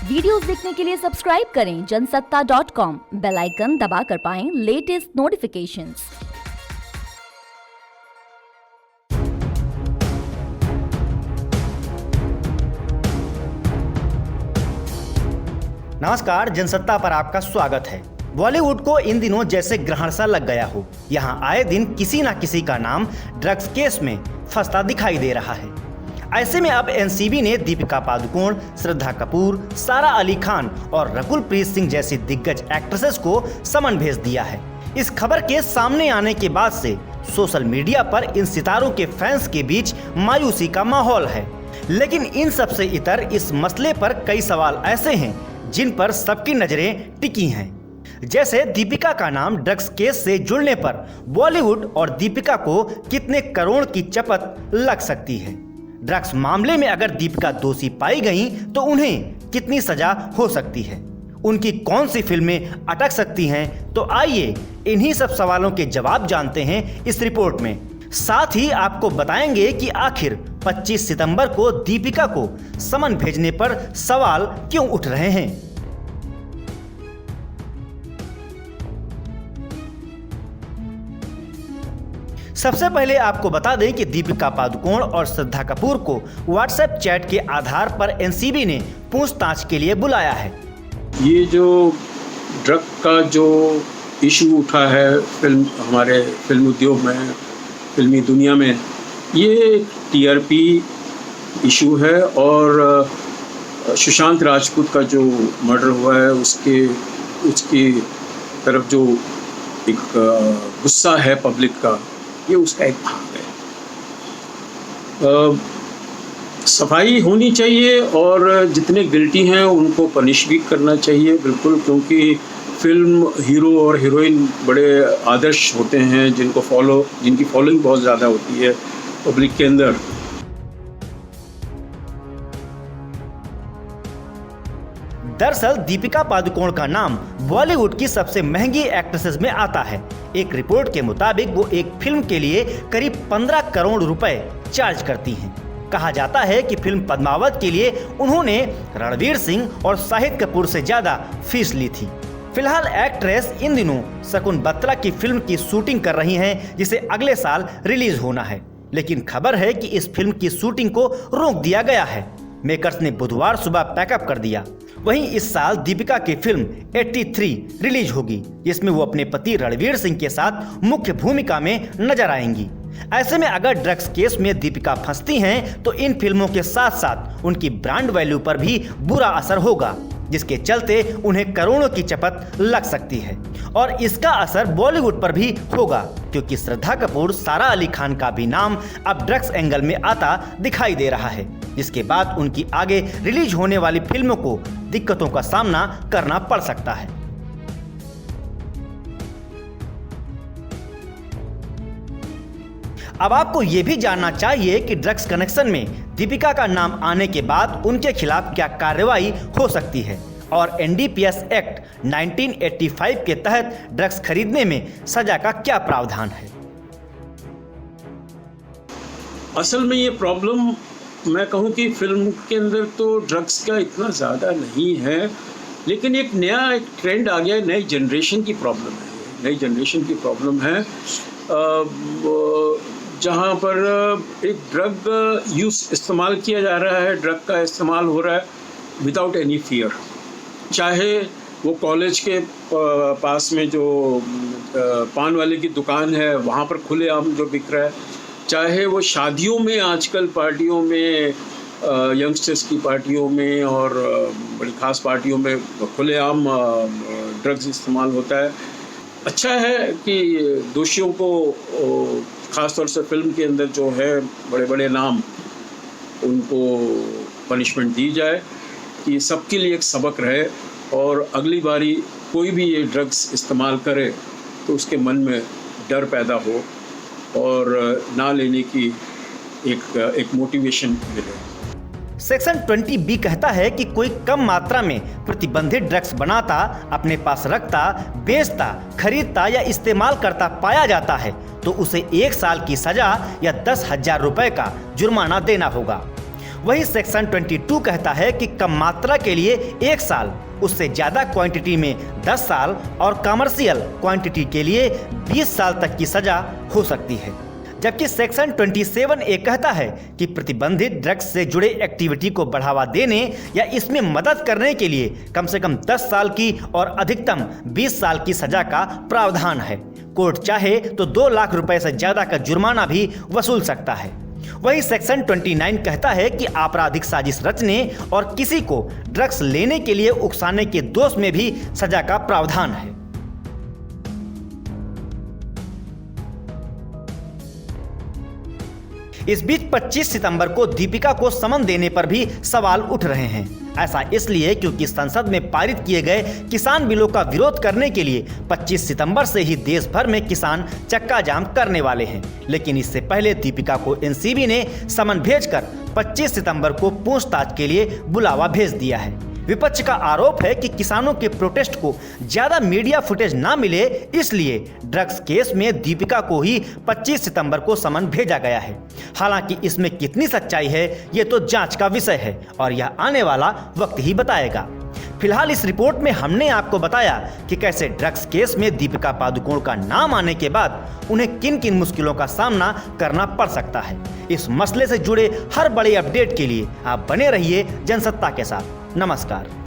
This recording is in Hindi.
वीडियोस देखने के लिए सब्सक्राइब करें जनसत्ता.com, बेल आइकन दबाकर पाएं लेटेस्ट नोटिफिकेशंस। नमस्कार, जनसत्ता पर आपका स्वागत है। बॉलीवुड को इन दिनों जैसे ग्रहण सा लग गया हो, यहाँ आए दिन किसी न किसी का नाम ड्रग्स केस में फंसता दिखाई दे रहा है। ऐसे में अब एनसीबी ने दीपिका पादुकोण, श्रद्धा कपूर, सारा अली खान और रकुल प्रीत सिंह जैसी दिग्गज एक्ट्रेसेस को समन भेज दिया है। इस खबर के सामने आने के बाद से सोशल मीडिया पर इन सितारों के फैंस के बीच मायूसी का माहौल है। लेकिन इन सबसे इतर इस मसले पर कई सवाल ऐसे हैं जिन पर सबकी नजरें टिकी हैं। जैसे दीपिका का नाम ड्रग्स केस से जुड़ने पर बॉलीवुड और दीपिका को कितने करोड़ की चपत लग सकती है। ड्रग्स मामले में अगर दीपिका दोषी पाई गई तो उन्हें कितनी सजा हो सकती है, उनकी कौन सी फिल्में अटक सकती हैं। तो आइए इन्हीं सब सवालों के जवाब जानते हैं इस रिपोर्ट में। साथ ही आपको बताएंगे कि आखिर 25 सितंबर को दीपिका को समन भेजने पर सवाल क्यों उठ रहे हैं। सबसे पहले आपको बता दें कि दीपिका पादुकोण और श्रद्धा कपूर को व्हाट्सएप चैट के आधार पर एनसीबी ने पूछताछ के लिए बुलाया है। ये जो ड्रग का जो इशू उठा है हमारे फिल्म उद्योग में, फिल्मी दुनिया में, ये टीआरपी इशू है। और सुशांत राजपूत का जो मर्डर हुआ है उसकी तरफ जो एक गुस्सा है पब्लिक का, ये उसका एक भाग है। सफाई होनी चाहिए और जितने गिल्टी हैं उनको पनिश भी करना चाहिए, बिल्कुल, क्योंकि फिल्म हीरो और हीरोइन बड़े आदर्श होते हैं जिनकी फॉलोइंग बहुत ज़्यादा होती है पब्लिक के अंदर। दरअसल दीपिका पादुकोण का नाम बॉलीवुड की सबसे महंगी एक्ट्रेसेस में आता है। एक रिपोर्ट के मुताबिक वो एक फिल्म के लिए करीब 15 करोड़ रुपए चार्ज करती हैं। कहा जाता है कि फिल्म पद्मावत के लिए उन्होंने रणवीर सिंह और शाहिद कपूर से ज्यादा फीस ली थी। फिलहाल एक्ट्रेस इन दिनों शकुन बत्रा की फिल्म की शूटिंग कर रही हैं, जिसे अगले साल रिलीज होना है। लेकिन खबर है कि इस फिल्म की शूटिंग को रोक दिया गया है। मेकर्स ने बुधवार सुबह पैकअप कर दिया। वहीं इस साल दीपिका की फिल्म 83 रिलीज होगी, जिसमें वो अपने पति रणवीर सिंह के साथ मुख्य भूमिका में नजर आएंगी। ऐसे में अगर ड्रग्स केस में दीपिका फंसती हैं तो इन फिल्मों के साथ साथ उनकी ब्रांड वैल्यू पर भी बुरा असर होगा, जिसके चलते उन्हें करोड़ों की चपत लग सकती है। और इसका असर बॉलीवुड पर भी होगा, क्योंकि श्रद्धा कपूर, सारा अली खान का भी नाम अब ड्रग्स एंगल में आता दिखाई दे रहा है, जिसके बाद उनकी आगे रिलीज होने वाली फिल्मों को दिक्कतों का सामना करना पड़ सकता है। अब आपको ये भी जानना चाहिए कि ड्रग्स कनेक्शन में दीपिका का नाम आने के बाद उनके खिलाफ क्या कार्रवाई हो सकती है और एनडीपीएस एक्ट 1985 के तहत ड्रग्स खरीदने में सजा का क्या प्रावधान है। असल में ये प्रॉब्लम, मैं कहूँ कि फिल्म के अंदर तो ड्रग्स का इतना ज़्यादा नहीं है, लेकिन एक ट्रेंड आ गया है। नई जनरेशन की प्रॉब्लम है, जहाँ पर एक ड्रग इस्तेमाल किया जा रहा है, ड्रग का इस्तेमाल हो रहा है विदाउट एनी फियर। चाहे वो कॉलेज के पास में जो पान वाले की दुकान है वहाँ पर खुलेआम जो बिक रहा है, चाहे वो शादियों में, आजकल पार्टियों में, यंगस्टर्स की पार्टियों में और बड़ी ख़ास पार्टियों में खुलेआम ड्रग्स इस्तेमाल होता है। अच्छा है कि दोषियों को ख़ास तौर से फिल्म के अंदर जो है बड़े बड़े नाम, उनको पनिशमेंट दी जाए कि सबके लिए एक सबक रहे और अगली बारी कोई भी ये ड्रग्स इस्तेमाल करे तो उसके मन में डर पैदा हो और ना लेने की एक मोटिवेशन मिले। सेक्शन 20B कहता है कि कोई कम मात्रा में प्रतिबंधित ड्रग्स बनाता, अपने पास रखता, बेचता, खरीदता या इस्तेमाल करता पाया जाता है तो उसे 1 साल की सजा या 10,000 रुपए का जुर्माना देना होगा। वही सेक्शन 22 कहता है कि कम मात्रा के लिए 1 साल, उससे ज्यादा क्वांटिटी में 10 साल और कमर्शियल क्वांटिटी के लिए 20 साल तक की सजा हो सकती है। जबकि सेक्शन 27A कहता है कि प्रतिबंधित ड्रग्स से जुड़े एक्टिविटी को बढ़ावा देने या इसमें मदद करने के लिए कम से कम 10 साल की और अधिकतम 20 साल की सजा का प्रावधान है। कोर्ट चाहे तो 2 लाख रुपए से ज्यादा का जुर्माना भी वसूल सकता है। वही सेक्शन 29 कहता है कि आपराधिक साजिश रचने और किसी को ड्रग्स लेने के लिए उकसाने के दोष में भी सजा का प्रावधान है। इस बीच 25 सितंबर को दीपिका को समन देने पर भी सवाल उठ रहे हैं। ऐसा इसलिए क्योंकि संसद में पारित किए गए किसान बिलों का विरोध करने के लिए 25 सितंबर से ही देश भर में किसान चक्का जाम करने वाले हैं। लेकिन इससे पहले दीपिका को एनसीबी ने समन भेजकर 25 सितंबर को पूछताछ के लिए बुलावा भेज दिया है। विपक्ष का आरोप है कि किसानों के प्रोटेस्ट को ज्यादा मीडिया फुटेज ना मिले, इसलिए ड्रग्स केस में दीपिका को ही 25 सितंबर को समन भेजा गया है। हालांकि इसमें कितनी सच्चाई है ये तो जांच का विषय है और यह आने वाला वक्त ही बताएगा। फिलहाल इस रिपोर्ट में हमने आपको बताया कि कैसे ड्रग्स केस में दीपिका पादुकोण का नाम आने के बाद उन्हें किन किन मुश्किलों का सामना करना पड़ सकता है। इस मसले से जुड़े हर बड़े अपडेट के लिए आप बने रहिए जनसत्ता के साथ। नमस्कार।